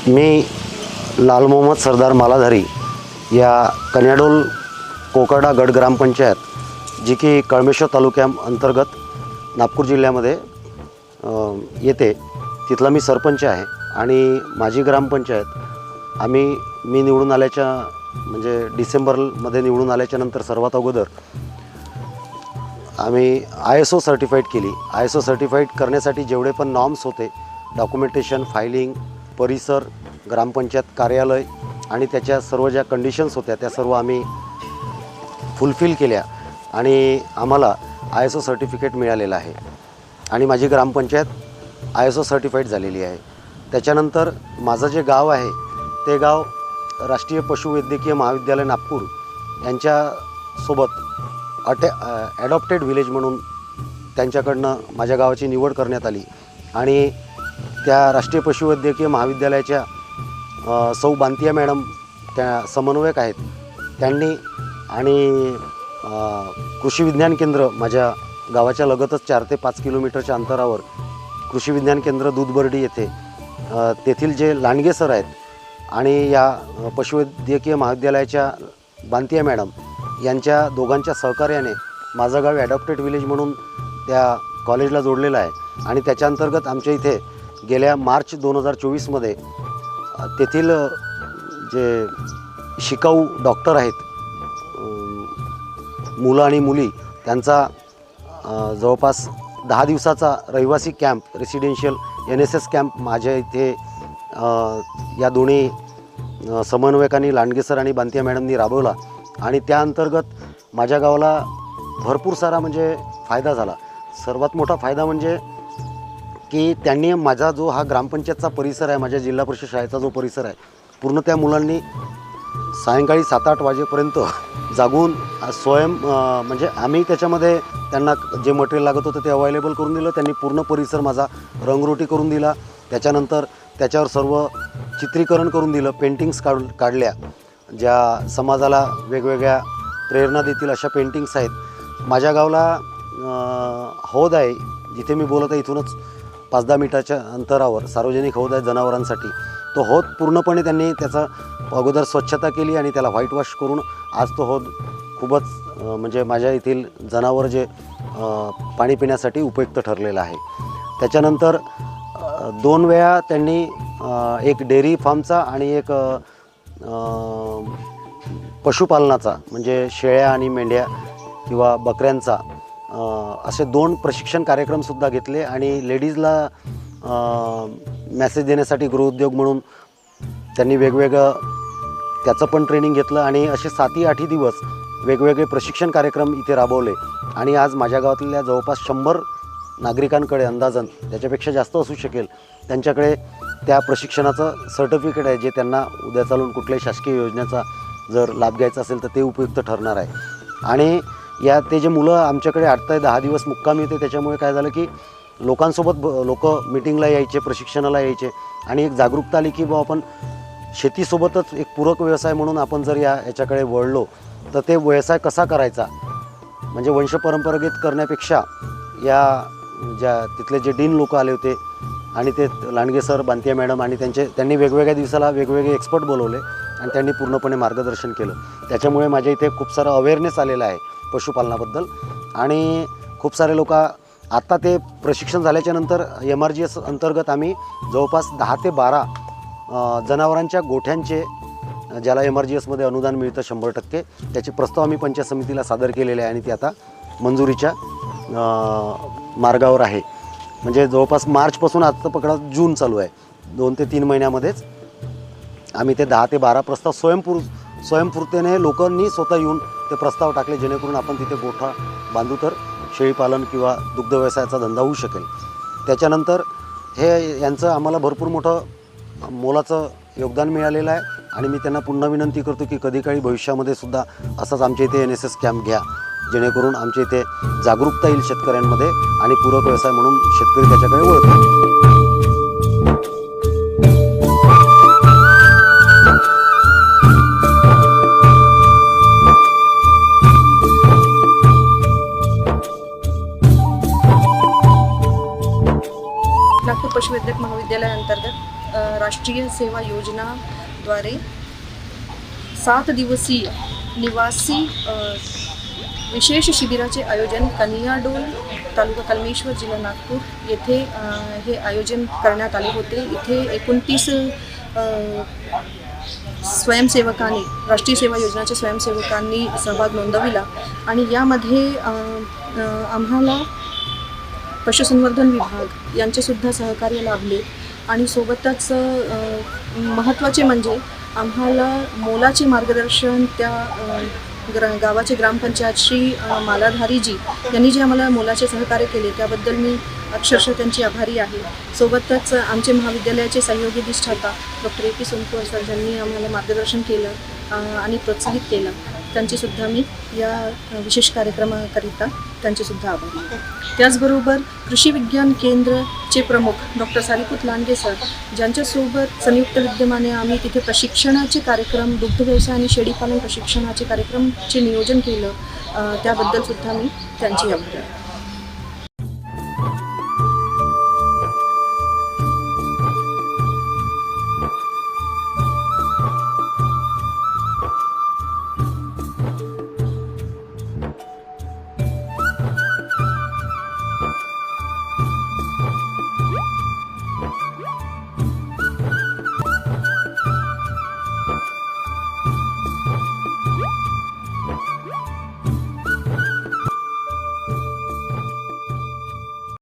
मी लाल मोहम्मद सरदार मालाधारी या कन्याडोल कोकर्डा गट ग्रामपंचायत जी की कळमेश्वर तालुक्याअंतर्गत नागपूर जिल्ह्यामध्ये येते, तिथला मी सरपंच आहे. आणि माझी ग्रामपंचायत मी निवडून आल्याच्या म्हणजे डिसेंबरमध्ये निवडून आल्याच्या नंतर सर्वात अगोदर आम्ही ISO सर्टिफाईड केली. ISO सर्टिफाईड करण्यासाठी जेवढे पण नॉर्म्स होते, डॉक्युमेंटेशन, फायलिंग, परिसर, ग्रामपंचायत कार्यालय आणि त्याच्या सर्व ज्या कंडिशन्स होत्या त्या सर्व आम्ही फुलफिल केल्या आणि आम्हाला ISO सर्टिफिकेट मिळालेलं आहे आणि माझी ग्रामपंचायत ISO सर्टिफाईड झालेली आहे. त्याच्यानंतर माझं जे गाव आहे ते गाव राष्ट्रीय पशुवैद्यकीय महाविद्यालय नागपूर यांच्यासोबत ॲडॉप्टेड विलेज म्हणून त्यांच्याकडनं माझ्या गावाची निवड करण्यात आली आणि त्या राष्ट्रीय पशुवैद्यकीय महाविद्यालयाच्या सौ बांतिया मॅडम त्या समन्वयक आहेत, त्यांनी आणि कृषी विज्ञान केंद्र माझ्या गावाच्या लगतच 4 ते 5 किलोमीटरच्या अंतरावर कृषी विज्ञान केंद्र दूधबर्डी येथे तेथील जे लांडगे सर आहेत आणि या पशुवैद्यकीय महाविद्यालयाच्या बांतिया मॅडम यांच्या दोघांच्या सहकार्याने माझं गाव ॲडॉप्टेड विलेज म्हणून त्या कॉलेजला जोडलेलं आहे. आणि त्याच्या अंतर्गत आमच्या इथे गेल्या मार्च 2024मध्ये तेथील जे शिकाऊ डॉक्टर आहेत, मुलं आणि मुली, त्यांचा जवळपास 10 दिवसाचा रहिवासी कॅम्प, रेसिडेन्शियल NSS कॅम्प माझ्या इथे या दोन्ही समन्वयकांनी लांडगे सर आणि बांतिया मॅडमनी राबवला आणि त्या अंतर्गत माझ्या गावाला भरपूर सारा म्हणजे फायदा झाला. सर्वात मोठा फायदा म्हणजे की त्यांनी माझा जो हा ग्रामपंचायतचा परिसर आहे, माझ्या जिल्हा परिषद शाळेचा जो परिसर आहे, पूर्ण त्या मुलांनी सायंकाळी 7-8 वाजेपर्यंत जागून म्हणजे आम्ही त्याच्यामध्ये त्यांना जे मटेरियल लागत होतं ते अवेलेबल करून दिलं. त्यांनी पूर्ण परिसर माझा रंगरोटी करून दिला. त्याच्यानंतर त्याच्यावर सर्व चित्रीकरण करून दिलं, पेंटिंग्स काढल्या, ज्या समाजाला वेगवेगळ्या प्रेरणा देतील अशा पेंटिंग्स आहेत. माझ्या गावाला हौद आहे, जिथे मी बोलत आहे इथूनच 5-10 मिनिटाच्या अंतरावर सार्वजनिक हौद आहे जनावरांसाठी. तो हौद पूर्णपणे त्यांनी त्याचा अगोदर स्वच्छता केली आणि त्याला व्हाईट वॉश करून आज तो हौद खूपच म्हणजे माझ्या येथील जनावर जे पाणी पिण्यासाठी उपयुक्त ठरलेलं आहे. त्याच्यानंतर 2 वेळा त्यांनी एक डेअरी फार्मचा आणि एक पशुपालनाचा म्हणजे शेळ्या आणि मेंढ्या किंवा बकऱ्यांचा असे 2 प्रशिक्षण कार्यक्रमसुद्धा घेतले आणि लेडीजला मॅसेज देण्यासाठी गृहउद्योग म्हणून त्यांनी वेगवेगळं त्याचं पण ट्रेनिंग घेतलं आणि असे 7-8 दिवस वेगवेगळे प्रशिक्षण कार्यक्रम इथे राबवले. आणि आज माझ्या गावातल्या जवळपास 100 नागरिकांकडे अंदाजन, त्याच्यापेक्षा जास्त असू शकेल, त्यांच्याकडे त्या प्रशिक्षणाचं सर्टिफिकेट आहे, जे त्यांना उद्या चालून कुठल्याही शासकीय योजनेचा जर लाभ घ्यायचा असेल तर ते उपयुक्त ठरणार आहे. आणि ते जे मुलं आमच्याकडे 8 ते 10 दिवस मुक्काम येते, त्याच्यामुळे काय झालं की लोकांसोबत लोक मीटिंगला यायचे, प्रशिक्षणाला यायचे आणि एक जागरूकता आली की आपण शेतीसोबतच एक पूरक व्यवसाय म्हणून आपण जर याच्याकडे वळलो तर ते व्यवसाय कसा करायचा, म्हणजे वंशपरंपरागत करण्यापेक्षा या तिथले जे डीन लोक आले होते आणि ते लांडगे सर, बांतिया मॅडम आणि त्यांनी वेगवेगळ्या दिवसाला वेगवेगळे एक्सपर्ट बोलवले आणि त्यांनी पूर्णपणे मार्गदर्शन केलं. त्याच्यामुळे माझ्या इथे खूप सारा अवेअरनेस आलेला आहे पशुपालनाबद्दल. आणि खूप सारे लोक आत्ता ते प्रशिक्षण झाल्याच्यानंतर MRGS अंतर्गत आम्ही जवळपास 10 ते 12 जनावरांच्या गोठ्यांचे, ज्याला MRGSमध्ये अनुदान मिळतं 100%, त्याचे प्रस्ताव आम्ही पंचायत समितीला सादर केलेले आहे आणि ते आता मंजुरीच्या मार्गावर आहे. म्हणजे जवळपास मार्चपासून आता पकडा जून चालू आहे, 2 ते 3 महिन्यामध्येच आम्ही ते 10 ते 12 प्रस्ताव स्वयंस्फूर्तीने लोकांनी स्वतः येऊन ते प्रस्ताव टाकले, जेणेकरून आपण तिथे गोठा बांधू तर शेळीपालन किंवा दुग्ध व्यवसायाचा धंदा होऊ शकेल. त्याच्यानंतर यांचं आम्हाला भरपूर मोठं मोलाचं योगदान मिळालेलं आहे आणि मी त्यांना पुन्हा विनंती करतो की कधी काळी भविष्यामध्ये सुद्धा असाच आमच्या इथे NSS कॅम्प घ्या, जेणेकरून आमच्या इथे जागरूकता येईल शेतकऱ्यांमध्ये आणि पूरक व्यवसाय म्हणून शेतकरी त्याच्याकडे वळतील. नागपूर पशुवैद्यक महाविद्यालयाअंतर्गत राष्ट्रीय सेवा योजनाद्वारे 7 दिवसीय निवासी विशेष शिबिराचे आयोजन कनियाडोल तालुका कलमेश्वर जिल्हा नागपूर येथे हे आयोजन करण्यात आले होते. इथे 29 स्वयंसेवकांनी, राष्ट्रीय सेवा योजनाच्या स्वयंसेवकांनी सहभाग नोंदविला आणि यामध्ये आम्हाला पशुसंवर्धन विभाग यांचेसुद्धा सहकार्य लाभले आणि सोबतच महत्त्वाचे म्हणजे आम्हाला मोलाचे मार्गदर्शन त्या गावाचे ग्रामपंचायत श्री मालाधारीजी यांनी जे आम्हाला मोलाचे सहकार्य केले त्याबद्दल मी अक्षरशः त्यांची आभारी आहे. सोबतच आमचे महाविद्यालयाचे सहयोगी अधिष्ठाता डॉक्टर AP सोनकुवर सर ज्यांनी आम्हाला मार्गदर्शन केलं आणि प्रोत्साहित केलं, त्यांचीसुद्धा मी या विशेष कार्यक्रमाकरिता त्यांचेसुद्धा आभारी आहे. त्याचबरोबर कृषी विज्ञान केंद्रचे प्रमुख डॉक्टर सालीपूत लांडगे सर ज्यांच्यासोबत संयुक्त विद्यमाने आम्ही तिथे प्रशिक्षणाचे कार्यक्रम, दुग्ध व्यवसाय आणि शेळीपालन प्रशिक्षणाचे कार्यक्रमचे नियोजन केलं, त्याबद्दलसुद्धा मी त्यांची आभारी आहे.